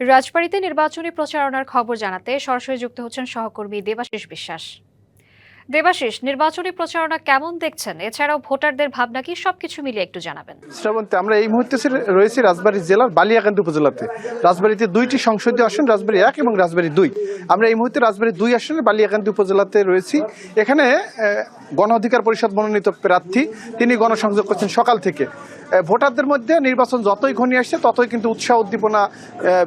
রাজবাড়ীতে নির্বাচনী প্রচারণার খবর জানাতে সরাসরি যুক্ত হচ্ছেন সহকর্মী দেবাশিস বিশ্বাস। দেবাশিস, নির্বাচনী প্রচারণা কেমন দেখছেন? এছাড়াও ভোটারদের ভাবনা কি, সবকিছু মিলিয়ে একটু জানাবেন। শ্রাবন্তী, আমরা এই মুহূর্তে রয়েছি রাজবাড়ী জেলার বালিয়াকান্দি উপজেলাতে। রাজবাড়ীতে দুইটি সংসদীয় আসন, রাজবাড়ী 1 এবং রাজবাড়ী 2। আমরা এই মুহূর্তে রাজবাড়ী 2 আসনে বালিয়াকান্দি উপজেলাতে রয়েছি। এখানে গণ অধিকার পরিষদ মনোনীত প্রার্থী তিনি গণসংযোগ করছেন সকাল থেকে। ভোটারদের মধ্যে নির্বাচন যতই ঘনিয়ে আসছে ততই কিন্তু উৎসাহ উদ্দীপনা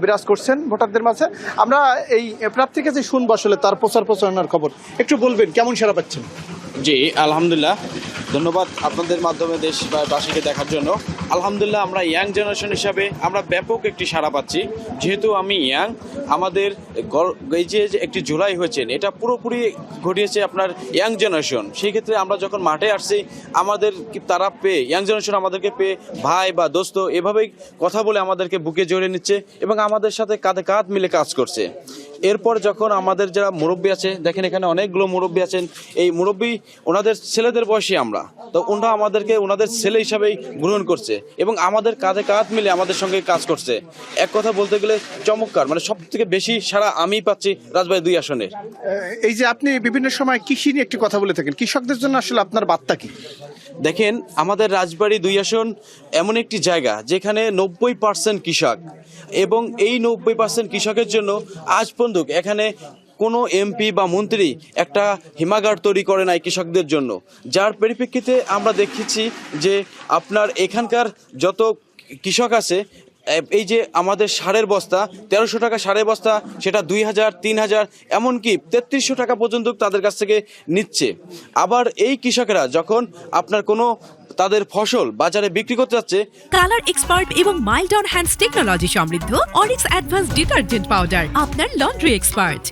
বিরাজ করছেন ভোটারদের মাঝে। আমরা এই প্রার্থীর কাছে শুনবো আসলে তার প্রচারণার খবর। একটু বলবেন কেমন সাড়া পাচ্ছেন? জি, আলহামদুলিল্লাহ, ধন্যবাদ আপনাদের মাধ্যমে দেশবাসীকে দেখার জন্য। আলহামদুলিল্লাহ, আমরা ইয়াং জেনারেশন হিসাবে আমরা ব্যাপক একটি সাড়া পাচ্ছি। যেহেতু আমি ইয়াং, আমাদের এই যে একটি জুলাই হয়েছেন, এটা পুরোপুরি ঘটিয়েছে আপনার ইয়াং জেনারেশন। সেই ক্ষেত্রে আমরা যখন মাঠে আসছি, আমাদের তারা পেয়ে, ইয়াং জেনারেশন আমাদেরকে পেয়ে ভাই বা দোস্ত এভাবেই কথা বলে আমাদেরকে বুকে জড়িয়ে নিচ্ছে এবং আমাদের সাথে কাঁধে কাঁধ মিলে কাজ করছে। এরপর যখন আমাদের যারা মুরব্বী আছে, দেখেন এখানে অনেকগুলো মুরব্বী আছেন, এই মুরব্বী ওনাদের ছেলেদের বয়সী আমরা, তো ওনারা আমাদেরকে ওনাদের ছেলে হিসাবেই গ্রহণ করছে এবং আমাদের কাঁধে কাঁধ মিলে আমাদের সঙ্গে কাজ করছে। এক কথা বলতে গেলে চমৎকার, মানে সব থেকে বেশি সারা আমি পাচ্ছি রাজবাড়ী 2 আসনের। এই যে আপনি বিভিন্ন সময় কৃষি নিয়ে একটি কথা বলে থাকেন, কৃষকদের জন্য আসলে আপনার বার্তা কি? দেখেন, আমাদের রাজবাড়ী 2 আসন এমন একটি জায়গা যেখানে 90% কৃষক, এবং এই 90% কৃষকের জন্য আজ পর্যন্ত এখানে কোনো এমপি বা মন্ত্রী একটা হিমাগার তৈরি করে নাই কৃষকদের জন্য। যার পরিপ্রেক্ষিতে আমরা দেখেছি যে আপনার এখানকার যত কৃষক আছে, এই যে আমাদের সারের বস্তা 1300 টাকা সারের বস্তা, সেটা 2000, 3000, এমনকি 3300 টাকা পর্যন্ত তাদের কাছ থেকে নিচ্ছে। আবার এই কৃষকেরা যখন আপনার কোনো তাদের ফসল বাজারে বিক্রি করতে যাচ্ছে, কালার এক্সপার্ট এবং মাইল্ড অন হ্যান্ডস টেকনোলজি সমৃদ্ধ অরিক্স অ্যাডভান্স ডিটারজেন্ট পাউডার আপনার লন্ড্রি এক্সপার্ট,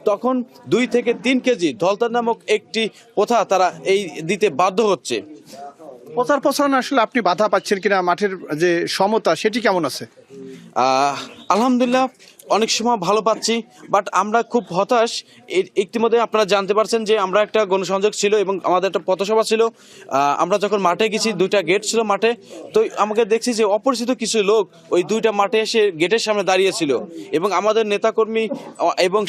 তখন 2 থেকে 3 কেজি ধলতার নামক একটি প্রথা তারা এই দিতে বাধ্য হচ্ছে। প্রচারণা আসলে আপনি বাধা পাচ্ছেন কিনা, মাঠের যে সমতা সেটি কেমন আছে? আলহামদুলিল্লাহ, অনেক সময় ভালো পাচ্ছি, বাট আমরা খুব হতাশ। ইতিমধ্যে আপনারা জানতে পারছেন যে আমরা একটা গণসংযোগ ছিল এবং আমাদের একটা পথসভা ছিল। আমরা যখন মাঠে গেছি, 2টা গেট ছিল মাঠে, তো আমাকে দেখছি যে অপরিচিত কিছু লোক ওই 2টা মাঠে এসে গেটের সামনে দাঁড়িয়েছিল এবং আমাদের নেতাকর্মী এবং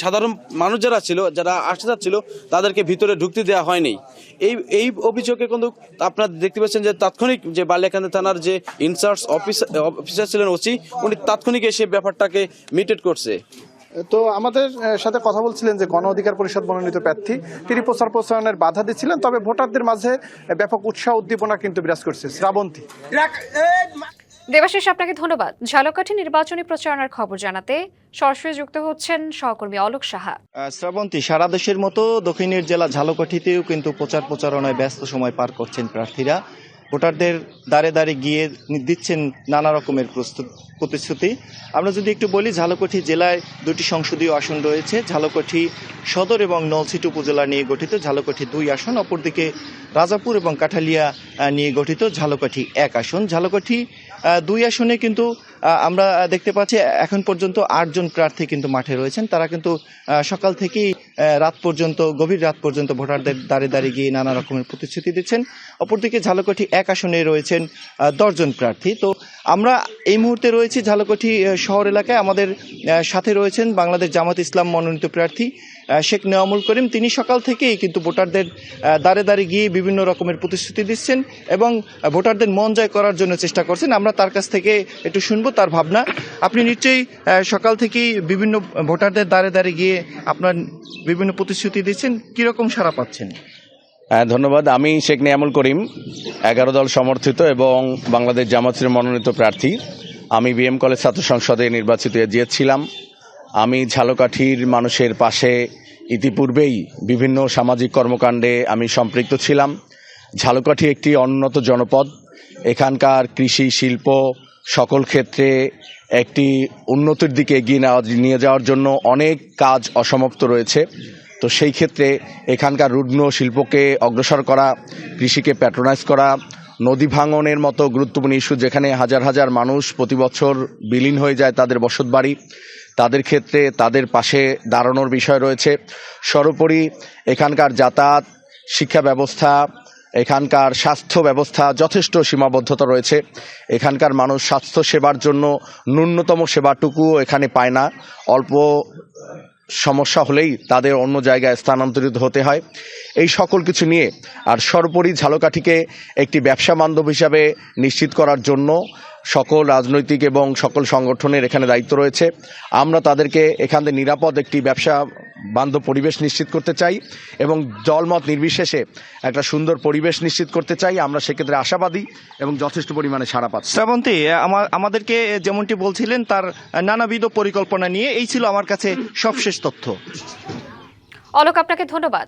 সাধারণ মানুষ যারা ছিল, যারা আসতে যাচ্ছিল, তাদেরকে ভিতরে ঢুকতে দেওয়া হয়নি। এই অভিযোগে কিন্তু আপনারা দেখতে পাচ্ছেন যে তাৎক্ষণিক যে বালিয়াকান্দি থানার যে ইনচার্জ অফিসার ছিলেন ওসি, উনি তাৎক্ষণিক এসে ব্যাপারটাকে মিটেট করছে। তো আমাদের সাথে কথা বলছিলেন যে গণ অধিকার পরিষদ মনোনীত প্রার্থী, তিনি প্রচারণার বাধা দিচ্ছিলেন, তবে ভোটারদের মাঝে ব্যাপক উৎসাহ উদ্দীপনা কিন্তু বিরাজ করছে। শ্রাবন্তী। দেবাশিস, আপনাকে ধন্যবাদ। ঝালকাঠি নির্বাচনী প্রচারণার খবর জানাতে সরাসরি যুক্ত হচ্ছেন সহকর্মী অলোক সাহা। শ্রাবন্তী, সারা দেশের মতো দক্ষিণের জেলা ঝালকাঠিতেও কিন্তু প্রচারণায় ব্যস্ত সময় পার করছেন প্রার্থীরা। ভোটারদের দ্বারে দ্বারে গিয়ে দিচ্ছেন নানা রকমের প্রতিশ্রুতি। আমরা যদি একটু বলি, ঝালকাঠি জেলায় 2টি সংসদীয় আসন রয়েছে। ঝালকাঠি সদর এবং নলছিটি উপজেলা নিয়ে গঠিত ঝালকাঠি 2 আসন, অপরদিকে রাজাপুর এবং কাঠালিয়া নিয়ে গঠিত ঝালকাঠি 1 আসন। ঝালকাঠি 2 আসনে কিন্তু আমরা দেখতে পাচ্ছি এখন পর্যন্ত 8 জন প্রার্থী কিন্তু মাঠে রয়েছেন। তারা কিন্তু সকাল থেকেই গভীর রাত পর্যন্ত ভোটারদের দ্বারে দ্বারে গিয়ে নানা রকমের প্রতিশ্রুতি দিচ্ছেন। অপরদিকে ঝালকাঠি 1 আসনে রয়েছেন 10 জন প্রার্থী। তো আমরা এই মুহূর্তে রয়েছি ঝালকাঠি শহর এলাকায়। আমাদের সাথে রয়েছেন বাংলাদেশ জামাত ইসলাম মনোনীত প্রার্থী শেখ নেয়ামুল করিম। তিনি সকাল থেকেই কিন্তু ভোটারদের দ্বারে দ্বারে গিয়ে বিভিন্ন রকমের প্রতিশ্রুতি দিচ্ছেন এবং ভোটারদের মন জয় করার জন্য চেষ্টা করছেন। আমরা তার কাছ থেকে একটু শুনবো তার ভাবনা। আপনি নিশ্চয়ই সকাল থেকেই বিভিন্ন ভোটারদের দ্বারে দ্বারে গিয়ে আপনার বিভিন্ন প্রতিশ্রুতি দিচ্ছেন, কিরকম সাড়া পাচ্ছেন? ধন্যবাদ। আমি শেখ নেয়ামুল করিম, 11 দল সমর্থিত এবং বাংলাদেশ জামাতের মনোনীত প্রার্থী। আমি বিএম কলেজ ছাত্র সংসদে নির্বাচিত ছিলাম। আমি ঝালকাঠির মানুষের পাশে ইতিপূর্বেই বিভিন্ন সামাজিক কর্মকাণ্ডে আমি সম্পৃক্ত ছিলাম। ঝালকাঠি একটি অনুন্নত জনপদ। এখানকার কৃষি শিল্প সকল ক্ষেত্রে একটি উন্নতির দিকে এগিয়ে নিয়ে যাওয়ার জন্য অনেক কাজ অসমাপ্ত রয়েছে। তো সেই ক্ষেত্রে এখানকার রুগ্ন শিল্পকে অগ্রসর করা, কৃষিকে প্যাট্রোনাইজ করা, নদী ভাঙনের মতো গুরুত্বপূর্ণ ইস্যু, যেখানে হাজার হাজার মানুষ প্রতি বছর বিলীন হয়ে যায় তাদের বসতবাড়ি, তাদের ক্ষেত্রে তাদের পাশে দাঁড়ানোর বিষয় রয়েছে। সর্বোপরি এখানকার যাতায়াত, শিক্ষা ব্যবস্থা এখানকার স্বাস্থ্য ব্যবস্থা যথেষ্ট সীমাবদ্ধতা রয়েছে। এখানকার মানুষ স্বাস্থ্য সেবার জন্য ন্যূনতম সেবাটুকু এখানে পায় না। অল্প সমস্যা হলেই তাদের অন্য জায়গায় স্থানান্তরিত হতে হয়। এই সকল কিছু নিয়ে আর সর্বোপরি ঝালকাঠিকে একটি ব্যবসা বান্ধব হিসাবে নিশ্চিত করার জন্য সকল রাজনৈতিক এবং সকল সংগঠনের এখানে দায়িত্ব রয়েছে। আমরা তাদেরকে এখানে নিরাপদ একটি ব্যবসা বান্ধব পরিবেশ নিশ্চিত করতে চাই এবং দলমত নির্বিশেষে একটা সুন্দর পরিবেশ নিশ্চিত করতে চাই। আমরা সেক্ষেত্রে আশাবাদী এবং যথেষ্ট পরিমাণে সাড়া পাচ্ছি। শ্রাবন্তী, আমাদেরকে যেমনটি বলছিলেন তার নানাবিধ পরিকল্পনা নিয়ে, এই ছিল আমার কাছে সবশেষ তথ্য। অলোক, আপনাকে ধন্যবাদ।